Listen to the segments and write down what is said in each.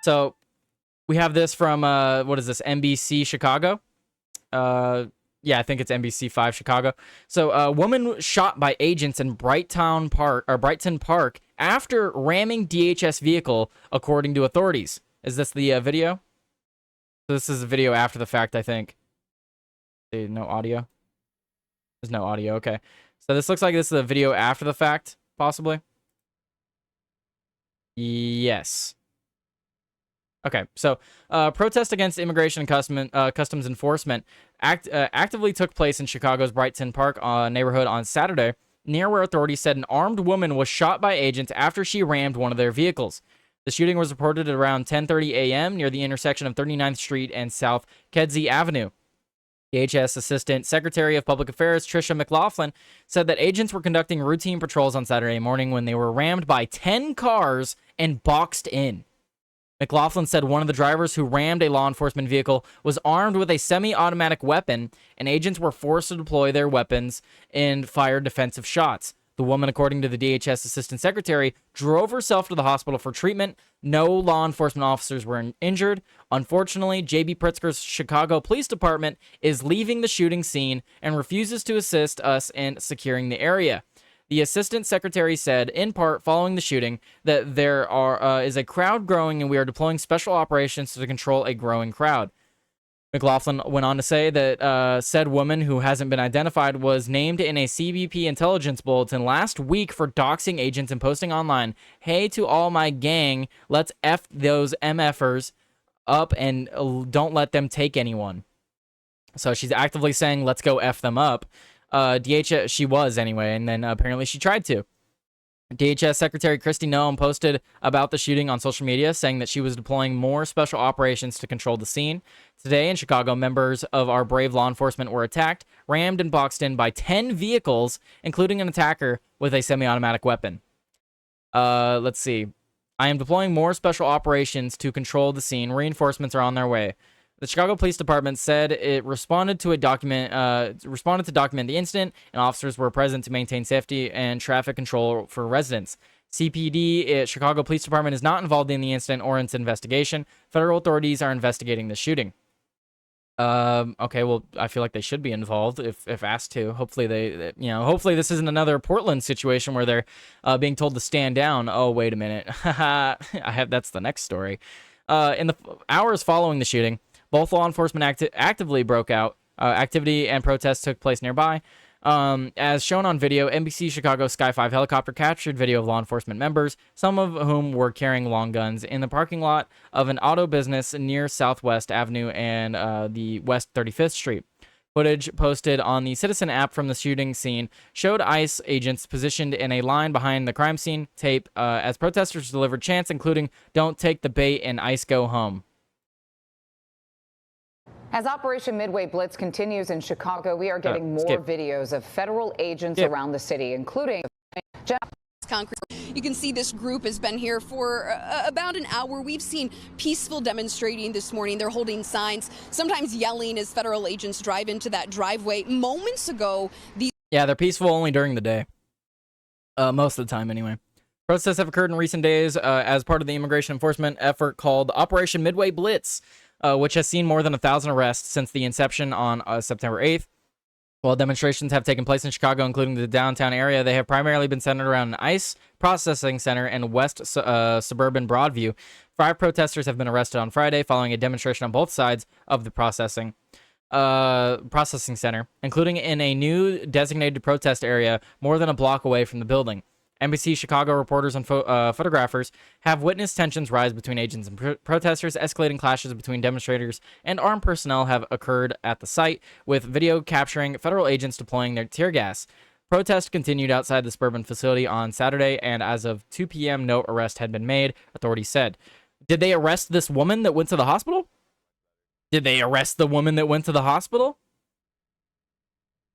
So we have this from what is this? NBC Chicago. Yeah, I think it's NBC5 Chicago. So a woman shot by agents in Brighton Park after ramming DHS vehicle, according to authorities. Is this the video? So this is a video after the fact, I think. No audio. There's no audio. Okay. So this looks like this is a video after the fact, possibly. Yes. Okay, so protest against immigration and customs enforcement actively took place in Chicago's Brighton Park neighborhood on Saturday, near where authorities said an armed woman was shot by agents after she rammed one of their vehicles. The shooting was reported at around 10:30 a.m. near the intersection of 39th Street and South Kedzie Avenue. DHS Assistant Secretary of Public Affairs Tricia McLaughlin said that agents were conducting routine patrols on Saturday morning when they were rammed by 10 cars and boxed in. McLaughlin said one of the drivers who rammed a law enforcement vehicle was armed with a semi-automatic weapon, and agents were forced to deploy their weapons and fire defensive shots. The woman, according to the DHS Assistant Secretary, drove herself to the hospital for treatment. No law enforcement officers were injured. Unfortunately, J.B. Pritzker's Chicago Police Department is leaving the shooting scene and refuses to assist us in securing the area. The assistant secretary said, in part following the shooting, that there is a crowd growing and we are deploying special operations to control a growing crowd. McLaughlin went on to say that said woman, who hasn't been identified, was named in a CBP intelligence bulletin last week for doxing agents and posting online, "Hey to all my gang, let's F those MFers up and don't let them take anyone." So she's actively saying, let's go F them up. DHS, she was anyway, and then apparently she tried to. DHS Secretary Kristi Noem posted about the shooting on social media, saying that she was deploying more special operations to control the scene. Today in Chicago, members of our brave law enforcement were attacked, rammed, and boxed in by 10 vehicles, including an attacker with a semi-automatic weapon. Let's see. I am deploying more special operations to control the scene. Reinforcements are on their way. The Chicago Police Department said it responded to document the incident, and officers were present to maintain safety and traffic control for residents. CPD, Chicago Police Department, is not involved in the incident or its investigation. Federal authorities are investigating the shooting. Okay, well, I feel like they should be involved if asked to. Hopefully hopefully this isn't another Portland situation where they're being told to stand down. Oh, wait a minute. That's the next story. In the hours following the shooting, both law enforcement actively broke out. Activity and protests took place nearby. As shown on video, NBC Chicago Sky 5 helicopter captured video of law enforcement members, some of whom were carrying long guns, in the parking lot of an auto business near Southwest Avenue and the West 35th Street. Footage posted on the Citizen app from the shooting scene showed ICE agents positioned in a line behind the crime scene tape as protesters delivered chants including "Don't take the bait" and "ICE go home." As Operation Midway Blitz continues in Chicago, we are getting more videos of federal agents around the city, including concrete. You can see this group has been here for about an hour. We've seen peaceful demonstrating this morning. They're holding signs, sometimes yelling as federal agents drive into that driveway. Moments ago, they're peaceful only during the day. Most of the time, anyway. Protests have occurred in recent days as part of the immigration enforcement effort called Operation Midway Blitz, which has seen more than 1,000 arrests since the inception on September 8th. While demonstrations have taken place in Chicago, including the downtown area, they have primarily been centered around an ICE processing center in West suburban Broadview. 5 protesters have been arrested on Friday following a demonstration on both sides of the processing center, including in a new designated protest area more than a block away from the building. NBC Chicago reporters and photographers have witnessed tensions rise between agents and protesters. Escalating clashes between demonstrators and armed personnel have occurred at the site, with video capturing federal agents deploying their tear gas. Protests continued outside the suburban facility on Saturday, and as of 2 p.m., no arrest had been made, authorities said. Did they arrest this woman that went to the hospital? Did they arrest the woman that went to the hospital?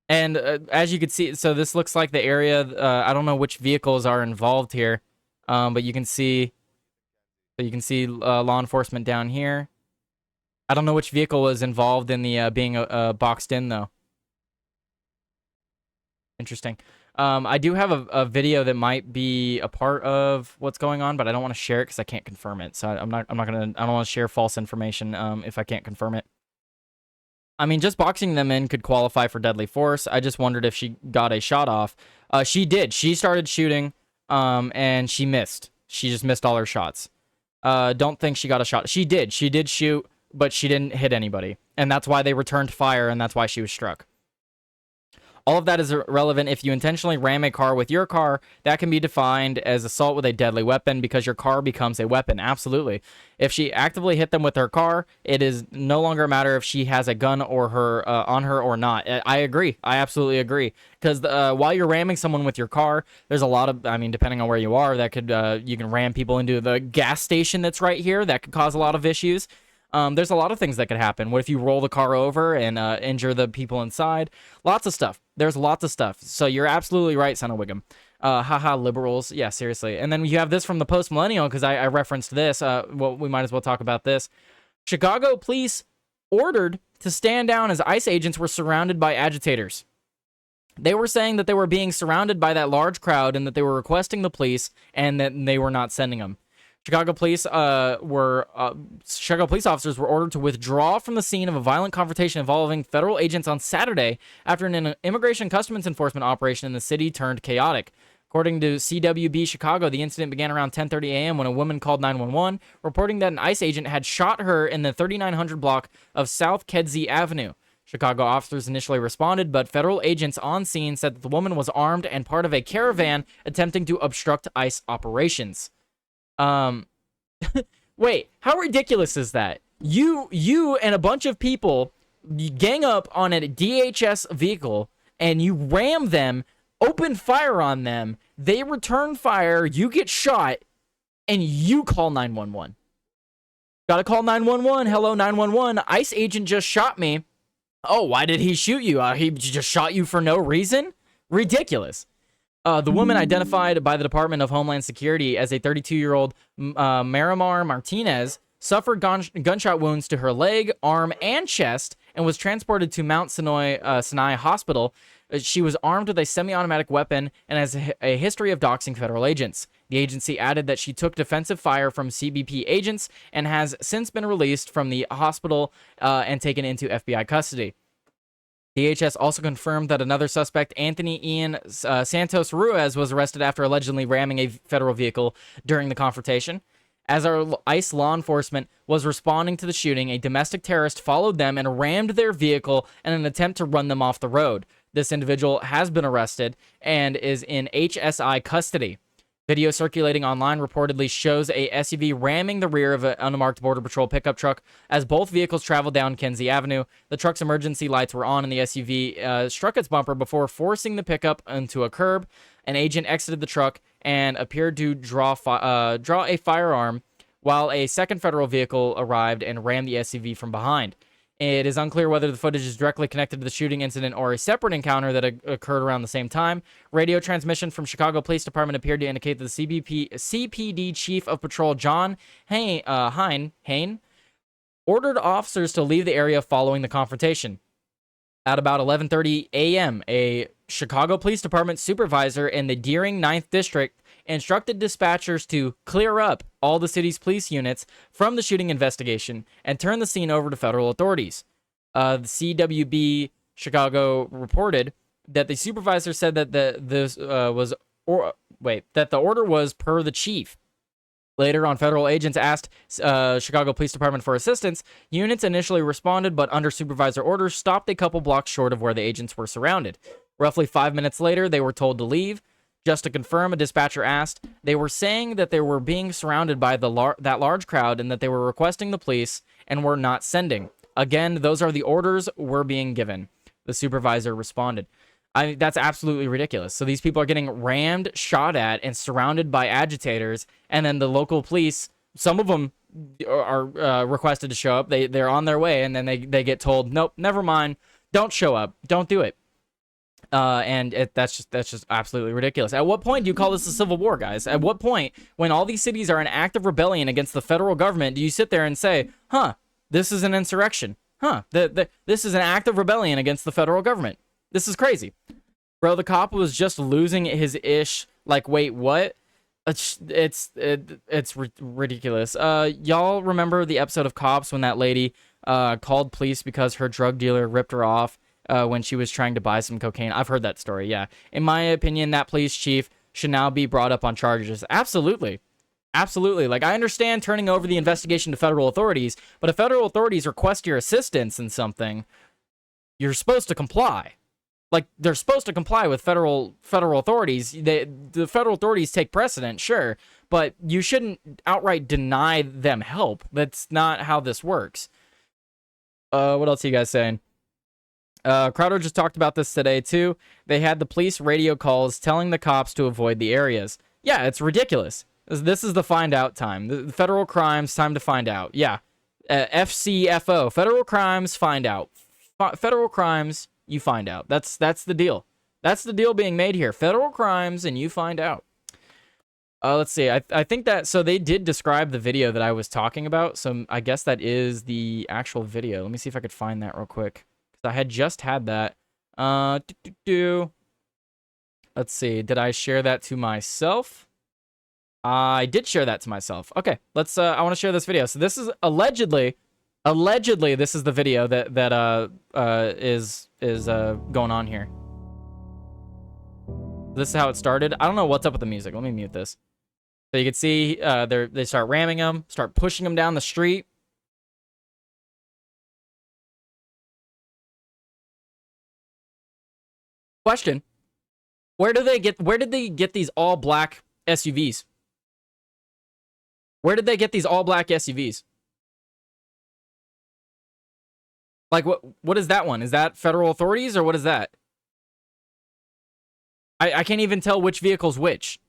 And as you can see, so this looks like the area. I don't know which vehicles are involved here, but you can see law enforcement down here. I don't know which vehicle was involved in the being boxed in though. Interesting. I do have a video that might be a part of what's going on, but I don't want to share it because I can't confirm it. So I don't want to share false information if I can't confirm it. I mean, just boxing them in could qualify for deadly force. I just wondered if she got a shot off. She did. She started shooting, and she missed. She just missed all her shots. Don't think she got a shot. She did. She did shoot, but she didn't hit anybody. And that's why they returned fire, and that's why she was struck. All of that is irrelevant. If you intentionally ram a car with your car, that can be defined as assault with a deadly weapon because your car becomes a weapon. Absolutely. If she actively hit them with her car, it is no longer a matter if she has a gun or her on her or not. I agree. I absolutely agree. Because while you're ramming someone with your car, there's a lot of, I mean, depending on where you are, that could you can ram people into the gas station that's right here. That could cause a lot of issues. There's a lot of things that could happen. What if you roll the car over and injure the people inside? Lots of stuff. There's lots of stuff. So you're absolutely right, Son of Wiggum. Haha, liberals. Yeah, seriously. And then you have this from the Post-Millennial, because I referenced this. Well, we might as well talk about this. Chicago police ordered to stand down as ICE agents were surrounded by agitators. They were saying that they were being surrounded by that large crowd and that they were requesting the police and that they were not sending them. Chicago police officers were ordered to withdraw from the scene of a violent confrontation involving federal agents on Saturday after an immigration customs enforcement operation in the city turned chaotic. According to CWB Chicago, the incident began around 10:30 a.m. when a woman called 911, reporting that an ICE agent had shot her in the 3900 block of South Kedzie Avenue. Chicago officers initially responded, but federal agents on scene said that the woman was armed and part of a caravan attempting to obstruct ICE operations. Wait, how ridiculous is that? You and a bunch of people gang up on a DHS vehicle and you ram them, open fire on them, they return fire, you get shot, and you call 911. Gotta call 911. Hello, 911. ICE agent just shot me. Oh, why did he shoot you? He just shot you for no reason? Ridiculous. The woman, identified by the Department of Homeland Security as a 32-year-old Marimar Martinez, suffered gunshot wounds to her leg, arm, and chest, and was transported to Mount Sinai Hospital. She was armed with a semi-automatic weapon and has a history of doxing federal agents. The agency added that she took defensive fire from CBP agents and has since been released from the hospital and taken into FBI custody. DHS also confirmed that another suspect, Anthony Ian Santos Ruiz, was arrested after allegedly ramming a federal vehicle during the confrontation. As our ICE law enforcement was responding to the shooting, a domestic terrorist followed them and rammed their vehicle in an attempt to run them off the road. This individual has been arrested and is in HSI custody. Video circulating online reportedly shows a SUV ramming the rear of an unmarked Border Patrol pickup truck as both vehicles traveled down Kedzie Avenue. The truck's emergency lights were on and the SUV struck its bumper before forcing the pickup into a curb. An agent exited the truck and appeared to draw a firearm while a second federal vehicle arrived and rammed the SUV from behind. It is unclear whether the footage is directly connected to the shooting incident or a separate encounter that occurred around the same time. Radio transmission from Chicago Police Department appeared to indicate that the CPD Chief of Patrol John Hain ordered officers to leave the area following the confrontation. At about 11:30 a.m., a Chicago Police Department supervisor in the Deering 9th District instructed dispatchers to clear up all the city's police units from the shooting investigation and turn the scene over to federal authorities. The CWB Chicago reported that the supervisor said that the order was per the chief. Later on, federal agents asked Chicago Police Department for assistance. Units initially responded, but under supervisor orders, stopped a couple blocks short of where the agents were surrounded. Roughly 5 minutes later, they were told to leave. Just to confirm, a dispatcher asked, they were saying that they were being surrounded by that large crowd and that they were requesting the police and were not sending. Again, those are the orders we're being given. The supervisor responded. That's absolutely ridiculous. So these people are getting rammed, shot at, and surrounded by agitators, and then the local police, some of them are requested to show up. They're on their way, and then they get told, nope, never mind, don't show up, don't do it. That's just absolutely ridiculous. At what point do you call this a civil war, guys? At what point, when all these cities are in active rebellion against the federal government, do you sit there and say, this is an insurrection? This is an act of rebellion against the federal government? This is crazy. Bro, the cop was just losing his ish. Like, wait, what? It's ridiculous. Y'all remember the episode of Cops when that lady called police because her drug dealer ripped her off when she was trying to buy some cocaine? I've heard that story, yeah. In my opinion, that police chief should now be brought up on charges. Absolutely. Absolutely. Like, I understand turning over the investigation to federal authorities, but if federal authorities request your assistance in something, you're supposed to comply. Like, they're supposed to comply with federal authorities. The federal authorities take precedent, sure, but you shouldn't outright deny them help. That's not how this works. What else are you guys saying? Crowder just talked about this today, too. They had the police radio calls telling the cops to avoid the areas. Yeah, it's ridiculous. This is the find out time. The federal crimes, time to find out. Yeah. FCFO. Federal crimes, find out. Federal crimes, you find out. That's the deal. That's the deal being made here. Federal crimes, and you find out. Let's see. I think that... So they did describe the video that I was talking about. So I guess that is the actual video. Let me see if I could find that real quick. I had just had that. Let's see. Did I share that to myself? I did share that to myself. Okay, let's. I want to share this video. So this is allegedly, this is the video that is going on here. This is how it started. I don't know what's up with the music. Let me mute this. So you can see they start ramming him, start pushing him down the street. Question: where did they get these all black SUVs? Where did they get these all black SUVs? Like, what is that one? Is that federal authorities or what is that? I can't even tell which vehicle's which.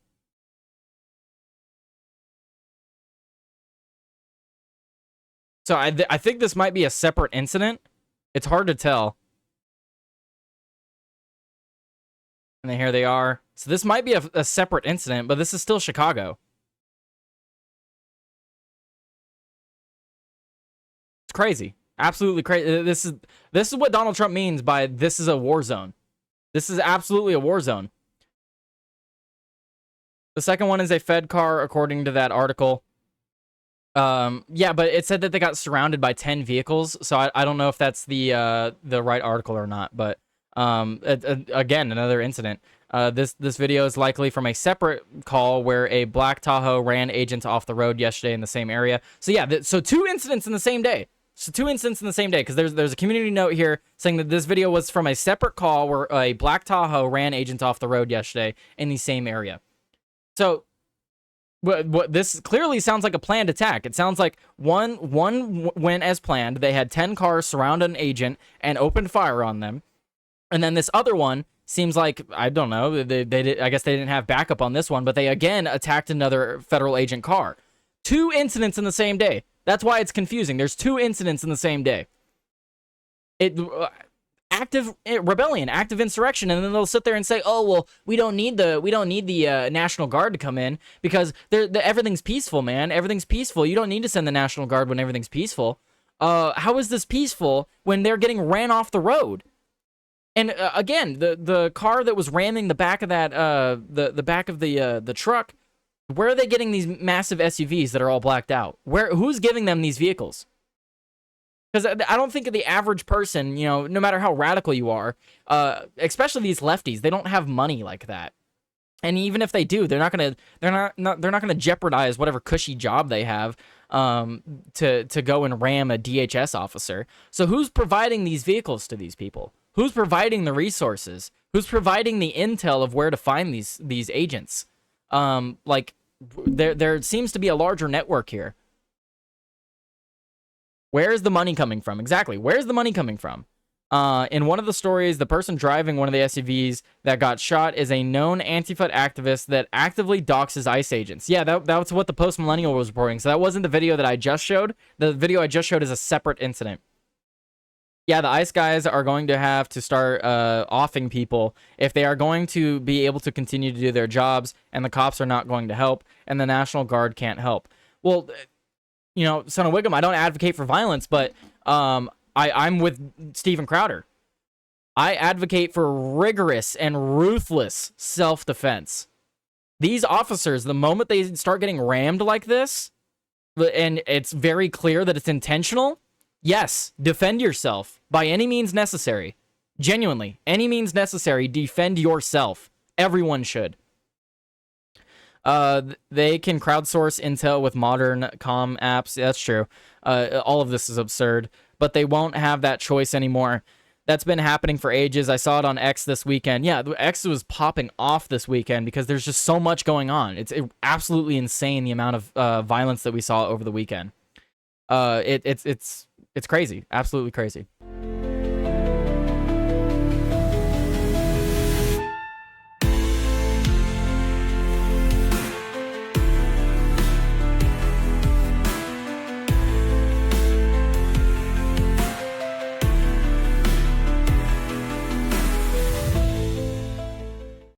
So I think this might be a separate incident. It's hard to tell. And then here they are. So this might be a separate incident, but this is still Chicago. It's crazy. Absolutely crazy. This is what Donald Trump means by this is a war zone. This is absolutely a war zone. The second one is a Fed car, according to that article. Yeah, but it said that they got surrounded by 10 vehicles, so I don't know if that's the right article or not. But again, another incident. This video is likely from a separate call where a black Tahoe ran agents off the road yesterday in the same area. So yeah, so two incidents in the same day. So two incidents in the same day, because there's a community note here saying that this video was from a separate call where a black Tahoe ran agents off the road yesterday in the same area. So what this clearly sounds like a planned attack. It sounds like one went as planned. They had 10 cars surround an agent and opened fire on them. And then this other one seems like, I don't know, I guess they didn't have backup on this one, but they again attacked another federal agent car. Two incidents in the same day. That's why it's confusing. There's two incidents in the same day. Active rebellion, active insurrection, and then they'll sit there and say, "Oh, well, we don't need the National Guard to come in because everything's peaceful, man. Everything's peaceful. You don't need to send the National Guard when everything's peaceful." How is this peaceful when they're getting ran off the road? And again, the car that was ramming the back of that the back of the truck, where are they getting these massive SUVs that are all blacked out? Who's giving them these vehicles? Because I don't think the average person, you know, no matter how radical you are, especially these lefties, they don't have money like that. And even if they do, they're not gonna jeopardize whatever cushy job they have to go and ram a DHS officer. So who's providing these vehicles to these people? Who's providing the resources? Who's providing the intel of where to find these agents? Like there seems to be a larger network here. Where's the money coming from? Exactly. Where's the money coming from? In one of the stories, the person driving one of the SUVs that got shot is a known Antifa activist that actively doxes ICE agents. Yeah, that's what the Post Millennial was reporting. So that wasn't the video that I just showed. The video I just showed is a separate incident. Yeah, the ICE guys are going to have to start offing people if they are going to be able to continue to do their jobs, and the cops are not going to help, and the National Guard can't help. Well, you know, son of Wiggum, I don't advocate for violence, but I'm with Steven Crowder. I advocate for rigorous and ruthless self-defense. These officers, the moment they start getting rammed like this, and it's very clear that it's intentional, yes, defend yourself by any means necessary. Genuinely, any means necessary, defend yourself. Everyone should. They can crowdsource intel with modern comm apps. That's true. All of this is absurd, but they won't have that choice anymore. That's been happening for ages. I saw it on X this weekend. Yeah, X was popping off this weekend because there's just so much going on. It's absolutely insane the amount of violence that we saw over the weekend. It's crazy. Absolutely crazy.